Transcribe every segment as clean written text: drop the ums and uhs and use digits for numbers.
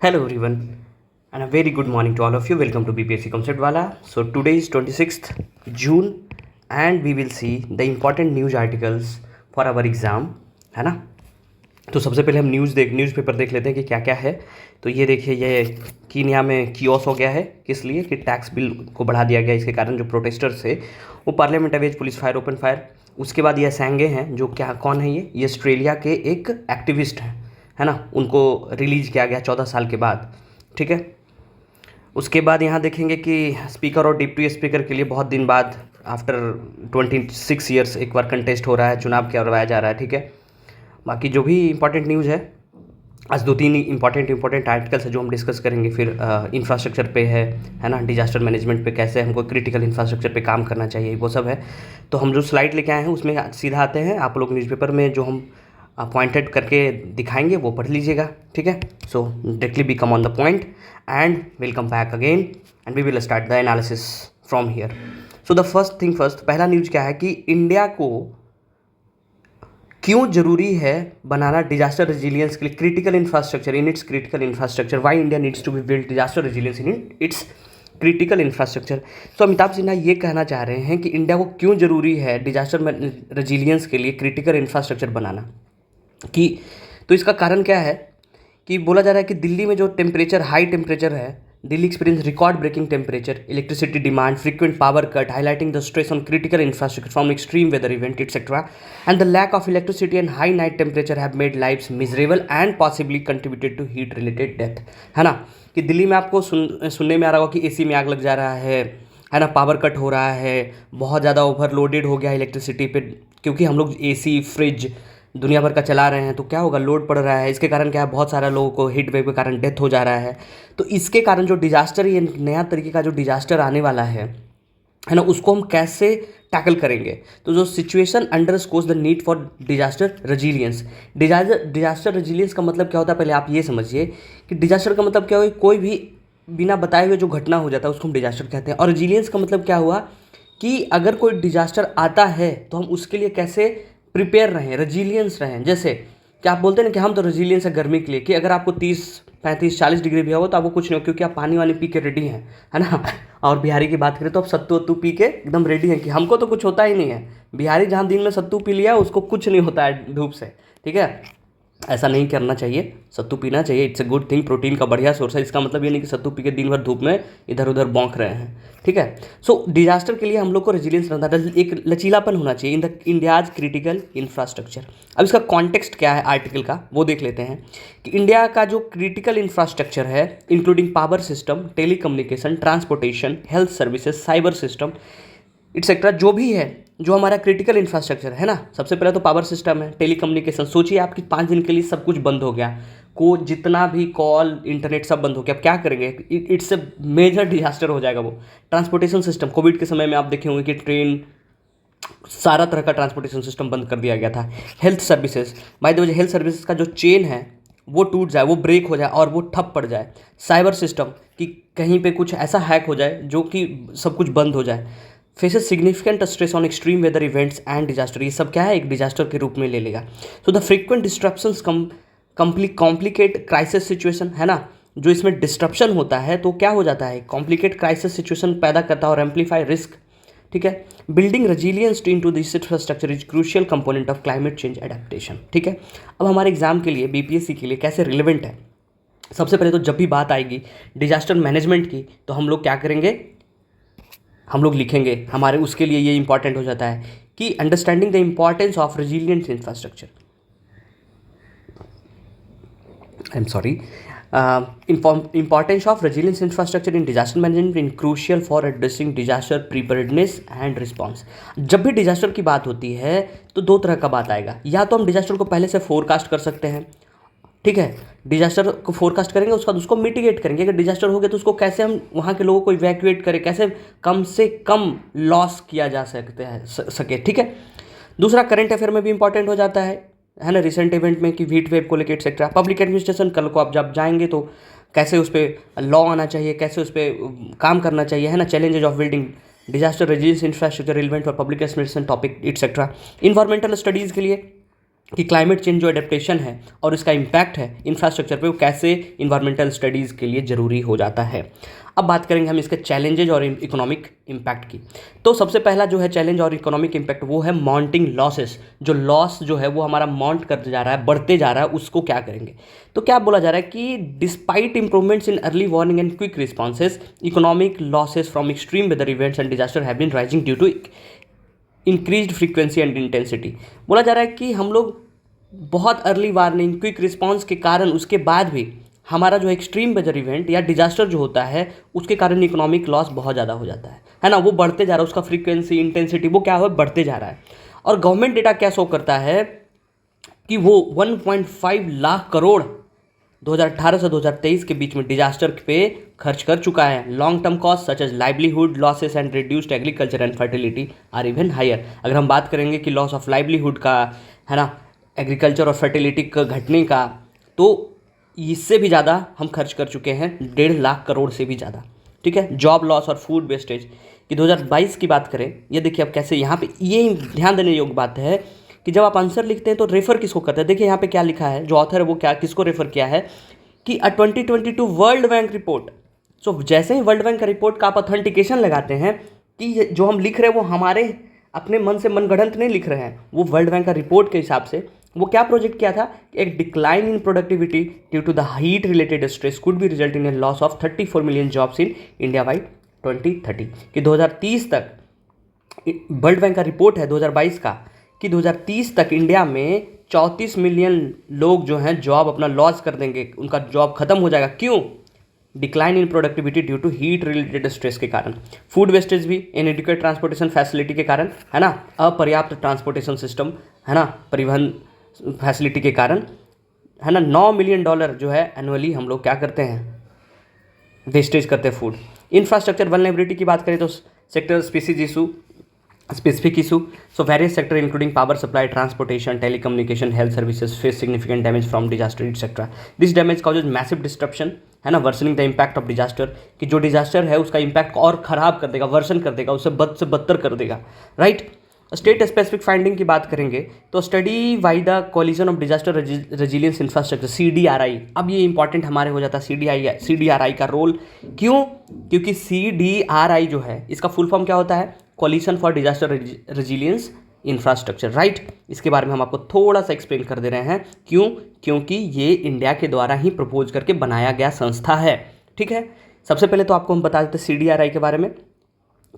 Hello everyone and a very good morning to all of you. Welcome to BPSC Concept Wala. So today is 26th June and we will see the important news articles for our exam, है ना। तो सबसे पहले हम newspaper देख लेते हैं कि क्या क्या है। तो ये देखिए, ये कीनिया में कियोस हो गया है। किस लिए? कि टैक्स बिल को बढ़ा दिया गया, इसके कारण जो प्रोटेस्टर्स थे वो parliament Awez police fire open fire. उसके बाद ये असांगे हैं, जो क्या कौन है ये ऑस्ट्रेलिया के एक एक्टिविस्ट हैं, है ना। उनको रिलीज़ किया गया 14 साल के बाद, ठीक है। उसके बाद यहाँ देखेंगे कि स्पीकर और डिप्टी स्पीकर के लिए बहुत दिन बाद आफ्टर 26 ईयर्स एक बार कंटेस्ट हो रहा है, चुनाव करवाया जा रहा है, ठीक है। बाकी जो भी इंपॉर्टेंट न्यूज़ है, आज 2-3 इंपॉर्टेंट आर्टिकल्स है जो हम डिस्कस करेंगे। फिर इंफ्रास्ट्रक्चर पे है ना, डिजास्टर मैनेजमेंट पे कैसे हमको क्रिटिकल इंफ्रास्ट्रक्चर पे काम करना चाहिए, वो सब है। तो हम जो स्लाइड लेके आए हैं उसमें सीधा आते हैं। आप लोग न्यूज़पेपर में जो हम पॉइंटेड करके दिखाएंगे वो पढ़ लीजिएगा, ठीक है। So directly be come on the point and will come back again and we will start the analysis from here. So the first thing first, पहला न्यूज़ क्या है कि इंडिया को क्यों जरूरी है बनाना डिजास्टर रेजिलियंस के लिए critical infrastructure in its critical infrastructure. Why India needs to be build disaster resilience in its critical infrastructure. तो अमिताभ सिन्हा ये कहना चाह रहे हैं कि इंडिया को क्यों जरूरी है डिजास्टर रेजिलियंस के लिए क्रिटिकल इंफ्रास्ट्रक्चर बनाना। कि तो इसका कारण क्या है कि बोला जा रहा है कि दिल्ली में जो टेम्परेचर हाई टेम्परेचर है, Delhi experience record breaking temperature, electricity demand, frequent power cut, highlighting the stress on critical infrastructure from extreme weather event, etc. And the lack of electricity and high night temperature have made lives miserable and possibly contributed to heat related death, है ना। कि दिल्ली में आपको सुनने में आ रहा होगा कि एसी में आग लग जा रहा है ना, पावर कट हो रहा है, बहुत ज़्यादा ओवरलोडेड हो गया इलेक्ट्रिसिटी पे, क्योंकि हम लोग एसी फ्रिज दुनिया भर का चला रहे हैं। तो क्या होगा, लोड पड़ रहा है, इसके कारण क्या है, बहुत सारा लोगों को हीट वेव के कारण डेथ हो जा रहा है। तो इसके कारण जो डिजास्टर, ये नया तरीके का जो डिजास्टर आने वाला है ना, उसको हम कैसे टैकल करेंगे। तो जो situation underscores the need for disaster resilience. Disaster resilience का मतलब क्या होता है, पहले आप ये समझिए कि डिजास्टर का मतलब क्या हो, कोई भी बिना बताए हुए जो घटना हो जाता है उसको हम डिजास्टर कहते हैं। और रेजिलियंस का मतलब क्या हुआ कि अगर कोई डिजास्टर आता है तो हम उसके लिए कैसे प्रिपेयर रहें, रेजिलियंस रहें। जैसे कि आप बोलते हैं ना कि हम तो रेजिलियंस है गर्मी के लिए, कि अगर आपको 30-35-40 डिग्री भी हो तो आपको कुछ नहीं हो, क्योंकि आप पानी वानी पी के रेडी हैं, है ना। और बिहारी की बात करें तो आप सत्तू पी के एकदम रेडी हैं कि हमको तो कुछ होता ही नहीं है। बिहारी जहाँ दिन में सत्तू पी लिया उसको कुछ नहीं होता है धूप से, ठीक है। ऐसा नहीं करना चाहिए, सत्तू पीना चाहिए, it's a good thing, protein का बढ़िया सोर्स है। इसका मतलब ये नहीं कि सत्तू पी के दिन भर धूप में इधर उधर बौंक रहे हैं, ठीक है। सो डिजास्टर के लिए हम लोग को रेजिलियंस रहता है, एक लचीलापन होना चाहिए in the India's critical infrastructure. अब इसका कॉन्टेक्स्ट क्या है आर्टिकल का वो देख लेते हैं कि इंडिया का जो क्रिटिकल इंफ्रास्ट्रक्चर है, including power system, telecommunication, transportation, health services, cyber system etcetera, जो भी है, जो हमारा क्रिटिकल इंफ्रास्ट्रक्चर है ना। सबसे पहले तो पावर सिस्टम है, टेलीकम्युनिकेशन। सोचिए आपकी 5 दिन के लिए सब कुछ बंद हो गया, को जितना भी कॉल इंटरनेट सब बंद हो गया, अब क्या करेंगे, इट्स ए मेजर डिजास्टर हो जाएगा वो। ट्रांसपोर्टेशन सिस्टम, कोविड के समय में आप देखे होंगे कि ट्रेन, सारा तरह का ट्रांसपोर्टेशन सिस्टम बंद कर दिया गया था। Health services, by the way health services का जो चेन है वो टूट जाए, वो ब्रेक हो जाए और वो ठप पड़ जाए। साइबर सिस्टम, कि कहीं पे कुछ ऐसा हैक हो जाए जो कि सब कुछ बंद हो जाए। Faces significant stress on extreme weather events and disaster, ये सब क्या है, एक डिजास्टर के रूप में ले लेगा। So the frequent disruptions complicate crisis situation, है ना। जो इसमें डिस्ट्रप्शन होता है तो क्या हो जाता है, कॉम्प्लिकेट क्राइसिस सिचुएशन पैदा करता है और एम्पलीफाई रिस्क, ठीक है। Building resilience to into this infrastructure is crucial component of climate change adaptation, ठीक है। अब हमारे एग्जाम के लिए, बीपीएससी के लिए कैसे रिलेवेंट है। सबसे पहले तो जब भी बात आएगी डिजास्टर मैनेजमेंट की तो हम लोग क्या करेंगे, हम लोग लिखेंगे, हमारे उसके लिए ये इंपॉर्टेंट हो जाता है कि understanding the importance of resilient infrastructure, I am sorry, importance of resilience infrastructure in disaster management in crucial for addressing disaster preparedness and response. जब भी डिजास्टर की बात होती है तो 2 तरह का बात आएगा, या तो हम डिजास्टर को पहले से फोरकास्ट कर सकते हैं, ठीक है, डिजास्टर को फोरकास्ट करेंगे, उसके बाद उसको मिटिगेट करेंगे। अगर डिजास्टर हो गया तो उसको कैसे हम वहाँ के लोगों को इवैक्यूएट करें, कैसे कम से कम लॉस किया जा सके, ठीक है। दूसरा, करंट अफेयर में भी इंपॉर्टेंट हो जाता है ना, रिसेंट इवेंट में कि हीट वेव को लेकर एक्सेट्रा। पब्लिक एडमिनिस्ट्रेशन, कल को आप जब जाएंगे तो कैसे उस पर लॉ आना चाहिए, कैसे उस पर काम करना चाहिए, है ना। Challenges of building disaster resilience infrastructure relevant for public administration topic etcetera. Environmental studies के लिए कि क्लाइमेट चेंज जो एडेप्टेशन है और इसका इम्पैक्ट है इंफ्रास्ट्रक्चर पे, वो कैसे इन्वायरमेंटल स्टडीज़ के लिए ज़रूरी हो जाता है। अब बात करेंगे हम इसके चैलेंजेज और इकोनॉमिक इम्पैक्ट की। तो सबसे पहला जो है चैलेंज और इकोनॉमिक इम्पैक्ट, वो है माउंटिंग लॉसेस। जो लॉस जो है वो हमारा माउंट करते जा रहा है, बढ़ते जा रहा है, उसको क्या करेंगे। तो क्या बोला जा रहा है कि despite improvements in early warning and quick responses, economic losses from extreme weather events and disaster have been rising due to increased frequency and intensity. बोला जा रहा है कि हम लोग बहुत अर्ली वार्निंग, क्विक रिस्पांस के कारण, उसके बाद भी हमारा जो एक्सट्रीम वेदर इवेंट या डिजास्टर जो होता है, उसके कारण इकोनॉमिक लॉस बहुत ज़्यादा हो जाता है ना। वो बढ़ते जा रहा है, उसका फ्रीक्वेंसी, इंटेंसिटी वो क्या हो, बढ़ते जा रहा है। और गवर्नमेंट डेटा क्या शो करता है कि वो 1.5 लाख करोड़ 2018 से 2023 के बीच में डिजास्टर पे खर्च कर चुका है। Long term cost such as livelihood losses and reduced agriculture and fertility are even higher. अगर हम बात करेंगे कि लॉस ऑफ लाइवलीहुड का, है ना, एग्रीकल्चर और फर्टिलिटी का घटने का, तो इससे भी ज़्यादा हम खर्च कर चुके हैं, 1.5 लाख करोड़ से भी ज़्यादा। ठीक है। जॉब लॉस और फूड वेस्टेज की 2022 की बात करें, ये देखिए अब कैसे यहाँ पे ये ध्यान देने योग्य बात है कि जब आप आंसर लिखते हैं तो रेफर किसको करते हैं। देखिए यहाँ पे क्या लिखा है, जो ऑथर है वो क्या किसको रेफर किया है कि 2022 वर्ल्ड बैंक रिपोर्ट। सो जैसे ही वर्ल्ड बैंक का रिपोर्ट का आप ऑथेंटिकेशन लगाते हैं कि जो हम लिख रहे हैं वो हमारे अपने मन से मनगढ़ंत नहीं लिख रहे हैं, वो वर्ल्ड बैंक का रिपोर्ट के हिसाब से वो क्या प्रोजेक्ट किया था, एक decline in productivity due to the heat related stress could be result in a loss of 34 million jobs in India by 2030। कि 2030 तक, वर्ल्ड बैंक का रिपोर्ट है 2022 का, कि 2030 तक इंडिया में 34 मिलियन लोग जो हैं जॉब अपना लॉस कर देंगे, उनका जॉब खत्म हो जाएगा। क्यों? Decline in productivity due to heat related stress के कारण। फूड वेस्टेज भी इनएडिक्वेट ट्रांसपोर्टेशन फैसिलिटी के कारण, है ना, अपर्याप्त ट्रांसपोर्टेशन सिस्टम, है ना, परिवहन फैसिलिटी के कारण, है ना, $9 मिलियन जो है एनुअली हम लोग क्या करते हैं, वेस्टेज करते हैं फूड। इंफ्रास्ट्रक्चर वल्नरेबिलिटी की बात करें तो sector specific issue. So various sector including power supply, transportation, telecommunication, health services face significant damage from disaster etc. This damage causes massive disruption, है ना, worsening the impact of disaster. कि जो disaster है उसका इम्पैक्ट और ख़राब कर देगा, वर्सन कर देगा, उससे बद से बदतर कर देगा। राइट। स्टेट स्पेसिफिक फाइंडिंग की बात करेंगे तो study by the collision of disaster resilience infrastructure, CDRI। अब ये इंपॉर्टेंट हमारे हो जाता है CDRI का रोल। क्यों? क्योंकि CDRI जो है इसका फुल फॉर्म क्या होता है, coalition for disaster resilience infrastructure. Right. इसके बारे में हम आपको थोड़ा सा एक्सप्लेन कर दे रहे हैं। क्यों? क्योंकि ये इंडिया के द्वारा ही प्रपोज करके बनाया गया संस्था है। ठीक है। सबसे पहले तो आपको हम बता देते हैं CDRI के बारे में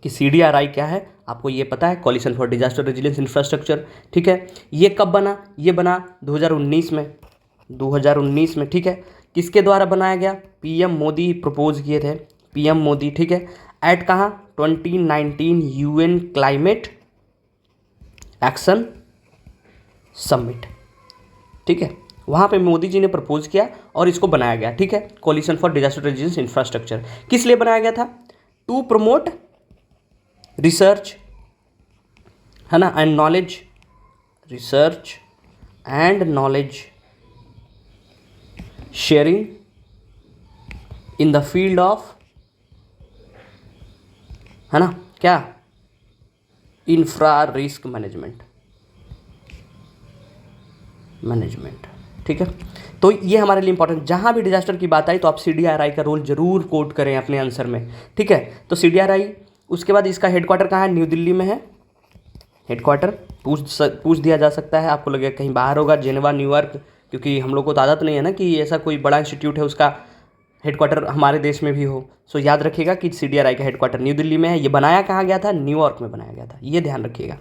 कि CDRI क्या है। आपको ये पता है, coalition for disaster resilience infrastructure. ठीक है। ये कब बना? ये बना 2019 में। ठीक है। किसके द्वारा बनाया गया? PM मोदी प्रपोज किए थे, PM मोदी। ठीक है। एट कहाँ? 2019 UN क्लाइमेट एक्शन समिट। ठीक है। वहाँ पे मोदी जी ने प्रपोज किया और इसको बनाया गया। ठीक है। Coalition for disaster resilience infrastructure किस लिए बनाया गया था? टू प्रमोट रिसर्च, है ना, and knowledge, research and knowledge sharing in the field of, है ना, क्या, इंफ्रा रिस्क मैनेजमेंट। ठीक है। तो ये हमारे लिए इंपॉर्टेंट, जहाँ भी डिजास्टर की बात आई तो आप CDRI का रोल जरूर कोट करें अपने आंसर में। ठीक है। तो CDRI, उसके बाद इसका हेडक्वार्टर कहाँ है? न्यू दिल्ली में है हेडक्वार्टर। पूछ दिया जा सकता है, आपको लगेगा कहीं बाहर होगा, जेनेवा, न्यूयॉर्क, क्योंकि हम लोग को तो आदत नहीं है ना कि ऐसा कोई बड़ा इंस्टीट्यूट है उसका हेडक्वार्टर हमारे देश में भी हो। सो याद रखिएगा कि CDRI का हेडक्वार्टर न्यू दिल्ली में है। ये बनाया कहाँ गया था? न्यूयॉर्क में बनाया गया था। ये ध्यान रखिएगा,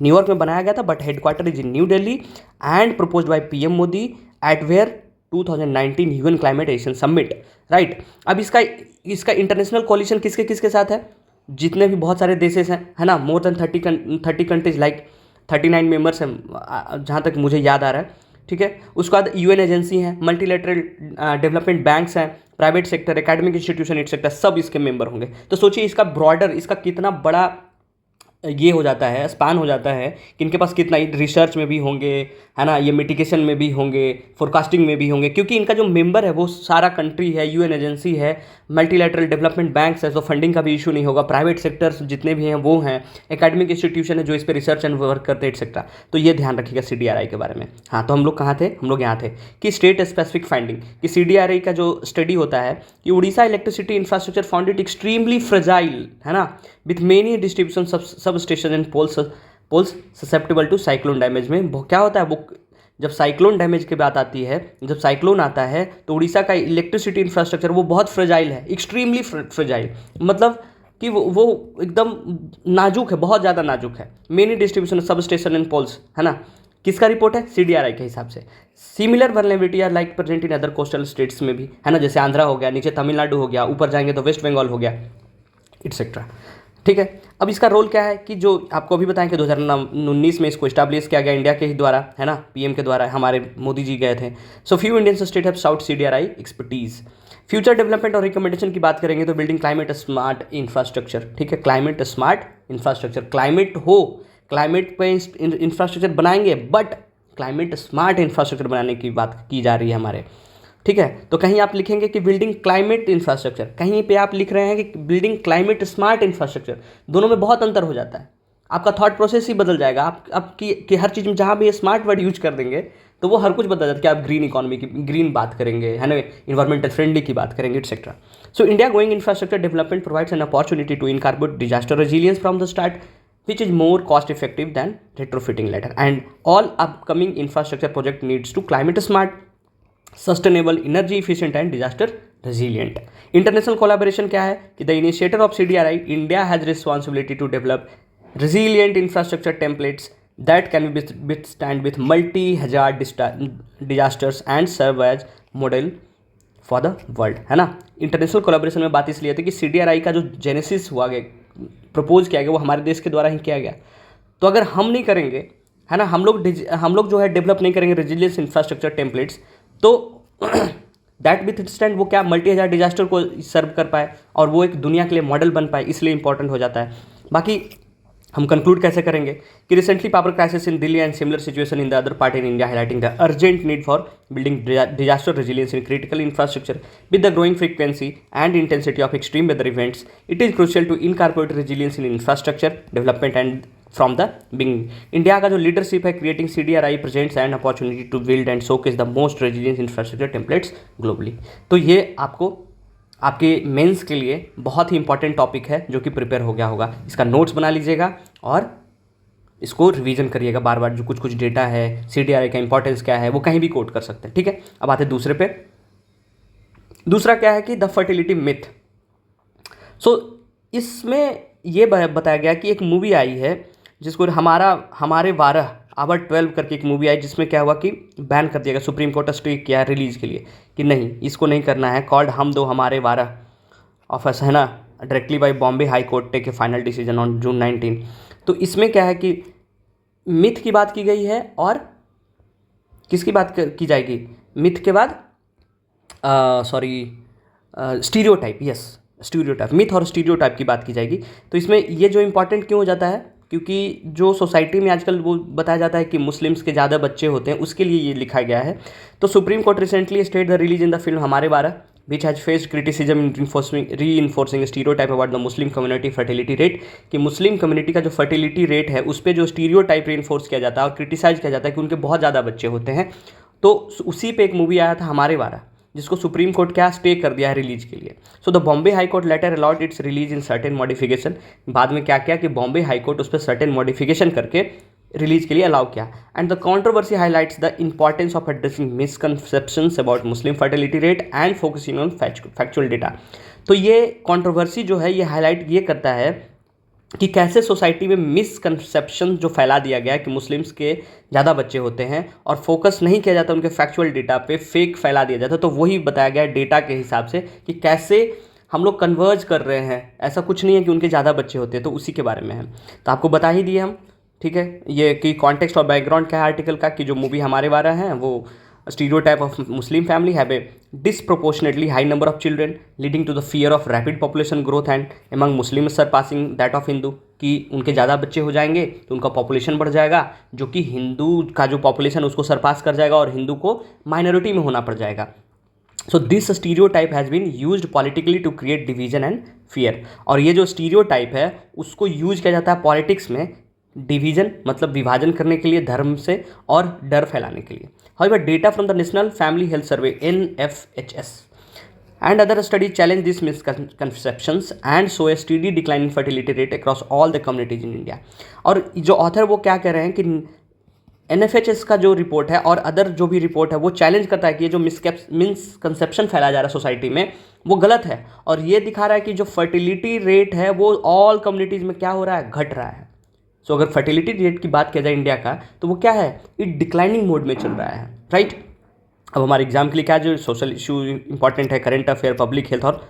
न्यूयॉर्क में बनाया गया था, but headquarter is in new Delhi and proposed by PM Modi at where 2019 UN climate action summit. Right. अब इसका इंटरनेशनल कोलिशन किसके किसके साथ है? जितने भी बहुत सारे देशेस हैं, है ना, more than 30 countries, like 39 members हैं जहाँ तक मुझे याद आ रहा है। ठीक है। उसके बाद UN एजेंसी हैं, मल्टीलेटरल डेवलपमेंट बैंक्स हैं, private sector, academic institution etcetera, सब इसके मेंबर होंगे। तो सोचिए इसका ब्रॉडर, इसका कितना बड़ा ये हो जाता है, स्पान हो जाता है कि इनके पास कितना रिसर्च में भी होंगे, है ना, ये मिटिगेशन में भी होंगे, फोरकास्टिंग में भी होंगे, क्योंकि इनका जो मेंबर है वो सारा कंट्री है, यूएन एजेंसी है, मल्टीलैटरल डेवलपमेंट बैंक्स है, तो फंडिंग का भी इशू नहीं होगा, प्राइवेट सेक्टर्स जितने भी हैं वो हैं, एकेडमिक इंस्टीट्यूशन है जो इस पर रिसर्च एंड वर्क करते हैं एक्सेट्रा। तो ये ध्यान रखिएगा CDRI के बारे में। हाँ, तो हम लोग कहाँ थे, हम लोग यहाँ थे कि स्टेट स्पेसिफिक फाइंडिंग, कि CDRI का जो स्टडी होता है कि Orissa electricity infrastructure found it extremely fragile, है ना, with many distribution sub station and poles susceptible to cyclone damage. में क्या होता है, वो जब साइक्लोन डैमेज की बात आती है, जब साइक्लोन आता है तो उड़ीसा का इलेक्ट्रिसिटी इंफ्रास्ट्रक्चर वो बहुत फ्रेजाइल है, एक्सट्रीमली फ्रेजाइल, मतलब कि वो एकदम नाजुक है, बहुत ज़्यादा नाजुक है। Many distribution sub station and poles, है ना, किसका रिपोर्ट है, CDRI के हिसाब से। Similar vulnerability are like present in other coastal states में भी, है ना, जैसे आंध्रा हो गया, नीचे तमिलनाडु हो गया, ऊपर जाएंगे तो वेस्ट बंगाल हो गया, एटसेट्रा। ठीक है, अब इसका रोल क्या है कि जो आपको अभी बताएं कि 2019 में इसको इस्टेब्लिश किया गया इंडिया के ही द्वारा, है ना, PM के द्वारा, हमारे मोदी जी गए थे। So few Indian state have sought CDRI expertise. Future development और रिकमेंडेशन की बात करेंगे तो बिल्डिंग क्लाइमेट स्मार्ट इंफ्रास्ट्रक्चर, ठीक है, क्लाइमेट स्मार्ट इंफ्रास्ट्रक्चर, क्लाइमेट हो, क्लाइमेट पे इंफ्रास्ट्रक्चर बनाएंगे, बट क्लाइमेट स्मार्ट इंफ्रास्ट्रक्चर बनाने की बात की जा रही है हमारे। ठीक है, तो कहीं आप लिखेंगे कि बिल्डिंग क्लाइमेट इंफ्रास्ट्रक्चर, कहीं पे आप लिख रहे हैं कि बिल्डिंग क्लाइमेट स्मार्ट इंफ्रास्ट्रक्चर, दोनों में बहुत अंतर हो जाता है। आपका थॉट प्रोसेस ही बदल जाएगा। आपकी कि हर चीज़ में जहाँ भी ये स्मार्ट वर्ड यूज कर देंगे तो वो हर कुछ बदल जाता है कि आप ग्रीन इकोनॉमी की ग्रीन बात करेंगे, है ना, इन्वायरमेंटल फ्रेंडली की बात करेंगे, etcetera. So India going infrastructure development provides an opportunity to incorporate disaster resilience from the start, which is more cost effective than retrofitting later, and all upcoming infrastructure project needs to climate smart, sustainable, energy efficient and disaster resilient. International collaboration क्या है कि the initiator of CDRI, India has responsibility to develop resilient infrastructure templates that can withstand with multi-hazard disasters and serve as model for the world, है ना। International collaboration में बात इसलिए थी कि CDRI का जो जेनेसिस हुआ गया, प्रपोज किया गया, वो हमारे देश के द्वारा ही किया गया। तो अगर हम नहीं करेंगे, है ना, हम लोग जो है डेवलप नहीं करेंगे रेजिलियंस इंफ्रास्ट्रक्चर टेम्पलेट्स, तो दैट विथ स्टैंड वो क्या multi-hazard डिजास्टर को सर्व कर पाए और वो एक दुनिया के लिए मॉडल बन पाए, इसलिए इंपॉर्टेंट हो जाता है। बाकी हम कंक्लूड कैसे करेंगे कि recently power crisis in Delhi and similar situation in the other part in India highlighting the urgent need for building disaster resilience in critical infrastructure with the growing frequency and intensity of extreme weather events. It is crucial to incorporate resilience in infrastructure development and from the beginning. India का जो leadership है creating CDRI presents and opportunity to build and showcase the most resilience infrastructure templates globally. तो ये आपको आपके mains के लिए बहुत ही इंपॉर्टेंट टॉपिक है जो कि प्रिपेयर हो गया होगा। इसका नोट्स बना लीजिएगा और इसको रिवीजन करिएगा बार बार। जो कुछ डेटा है, CDRI का इंपॉर्टेंस क्या है, वो कहीं भी कोट कर सकते हैं। ठीक है, अब आते हैं दूसरे पे। दूसरा क्या है कि द फर्टिलिटी मिथ। सो इसमें ये बताया गया कि एक मूवी आई है जिसको हमारे 12 करके एक मूवी आई, जिसमें क्या हुआ कि बैन कर दिया गया, सुप्रीम कोर्ट स्ट्रिक किया रिलीज के लिए कि नहीं, इसको नहीं करना है। कॉल्ड हम दो हमारे 12 ऑफ अस, है ना, directly by Bombay high court take a final decision on June 19। तो इसमें क्या है कि मिथ की बात की गई है और किसकी बात की जाएगी मिथ के बाद, स्टीरियोटाइप, यस, स्टीरियोटाइप, मिथ और स्टीरियोटाइप की बात की जाएगी। तो इसमें ये जो इंपॉर्टेंट क्यों हो जाता है, क्योंकि जो सोसाइटी में आजकल वो बताया जाता है कि मुस्लिम्स के ज़्यादा बच्चे होते हैं, उसके लिए ये लिखा गया है। तो supreme court recently stayed the release in the film Hamare 12 which has faced criticism in reinforcing stereotype about the Muslim community fertility rate, कि मुस्लिम कम्युनिटी का जो फर्टिलिटी रेट है उस पर जो स्टीरियोटाइप री इन्फोर्स किया जाता है और क्रिटिसाइज किया जाता है कि उनके बहुत ज़्यादा बच्चे होते हैं। तो उसी पे एक मूवी आया था हमारे 12, जिसको सुप्रीम कोर्ट क्या स्टे कर दिया है रिलीज के लिए। So the Bombay high court later allowed its release in certain modification. बाद में क्या किया कि बॉम्बे हाई कोर्ट उस पर सर्टेन मॉडिफिकेशन करके रिलीज के लिए अलाउ किया। And the controversy highlights the importance of addressing misconceptions about Muslim fertility rate and focusing on factual data. तो ये कंट्रोवर्सी जो है ये हाईलाइट ये करता है कि कैसे सोसाइटी में मिसकंसेप्शन जो फैला दिया गया है कि मुस्लिम्स के ज़्यादा बच्चे होते हैं और फोकस नहीं किया जाता उनके फैक्चुअल डेटा पे, फेक फैला दिया जाता है। तो वही बताया गया डेटा के हिसाब से कि कैसे हम लोग कन्वर्ज कर रहे हैं। ऐसा कुछ नहीं है कि उनके ज़्यादा बच्चे होते हैं, तो उसी के बारे में है। तो आपको बता ही दिए हम, ठीक है, ये कि कॉन्टेक्स्ट और बैकग्राउंड क्या है आर्टिकल का, कि जो मूवी हमारे 12 हैं वो stereotype of Muslim family have a disproportionately high number of children leading to the fear of rapid population growth and among Muslims surpassing that of Hindu. कि उनके ज़्यादा बच्चे हो जाएंगे तो उनका पॉपुलेशन बढ़ जाएगा, जो कि हिंदू का जो पॉपुलेशन उसको सरपास कर जाएगा और हिंदू को माइनॉरिटी में होना पड़ जाएगा। So this stereotype has been used politically to create division and fear. और ये जो स्टीरियोटाइप है उसको यूज किया जाता है पॉलिटिक्स में डिवीजन मतलब विभाजन करने के लिए, धर्म से, और डर फैलाने के लिए। However data from the national family health survey NFHS and other studies challenge these misconceptions and show a steady decline in fertility rate across all the communities in India। और जो ऑथर वो क्या कह रहे हैं कि NFHS का जो रिपोर्ट है और अदर जो भी रिपोर्ट है वो चैलेंज करता है कि ये जो मिसकंसेप्शन फैलाया जा रहा है सोसाइटी में वो गलत है, और ये दिखा रहा है कि जो फर्टिलिटी रेट है वो ऑल कम्युनिटीज़ में क्या हो रहा है, घट रहा है। सो अगर फर्टिलिटी रेट की बात किया जाए इंडिया का तो वो क्या है, इट डिक्लाइनिंग मोड में चल रहा है, राइट। अब हमारे एग्जाम के लिए क्या जो सोशल इशू इंपॉर्टेंट है, करंट अफेयर, पब्लिक हेल्थ और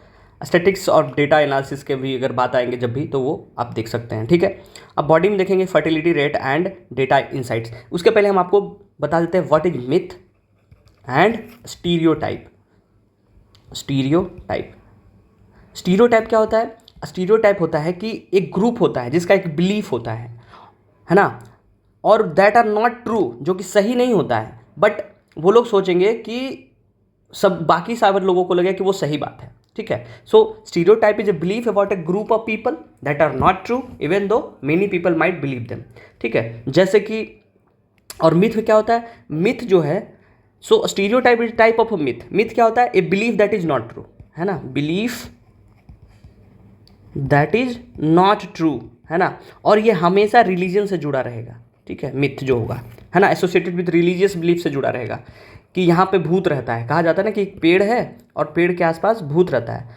स्टैटिक्स और डेटा एनालिसिस के भी अगर बात आएंगे जब भी तो वो आप देख सकते हैं, ठीक है। अब बॉडी में देखेंगे fertility rate and data insights. उसके पहले हम आपको बता देते हैं what is myth and stereotype. Stereotype क्या होता है? स्टीरियोटाइप होता है कि एक ग्रुप होता है जिसका एक बिलीफ होता है ना, और दैट आर नॉट ट्रू, जो कि सही नहीं होता है, बट वो लोग सोचेंगे कि सब बाकी सारे लोगों को लगे कि वो सही बात है, ठीक है। So stereotype is a belief about a group of people that are not true even though many people might believe them, ठीक है। जैसे कि और मिथ क्या होता है? मिथ जो है, so stereotype is type of myth. Myth क्या होता है? A belief that is not true, है ना, belief that is not true, है ना, और ये हमेशा रिलीजन से जुड़ा रहेगा, ठीक है। मिथ जो होगा, है ना, एसोसिएटेड विद रिलीजियस बिलीफ से जुड़ा रहेगा कि यहाँ पे भूत रहता है। कहा जाता है ना कि एक पेड़ है और पेड़ के आसपास भूत रहता है,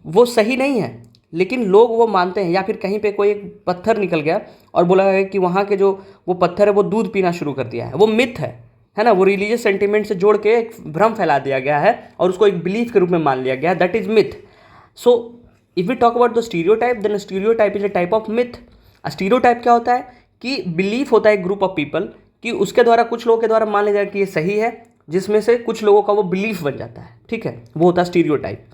वो सही नहीं है लेकिन लोग वो मानते हैं। या फिर कहीं पे कोई एक पत्थर निकल गया और बोला है कि वहाँ के जो वो पत्थर है वो दूध पीना शुरू कर दिया है, वो मिथ है ना, वो रिलीजियस सेंटिमेंट से जोड़ के एक भ्रम फैला दिया गया है और उसको एक बिलीफ के रूप में मान लिया गया है, that is myth. So if we talk about the stereotype, then stereotype is a type of myth. Stereotype क्या होता है कि बिलीफ होता है एक ग्रुप ऑफ पीपल कि उसके द्वारा कुछ लोगों के द्वारा मान लिया जाए कि ये सही है, जिसमें से कुछ लोगों का वो बिलीफ बन जाता है, ठीक है, वो होता है स्टीरियोटाइप।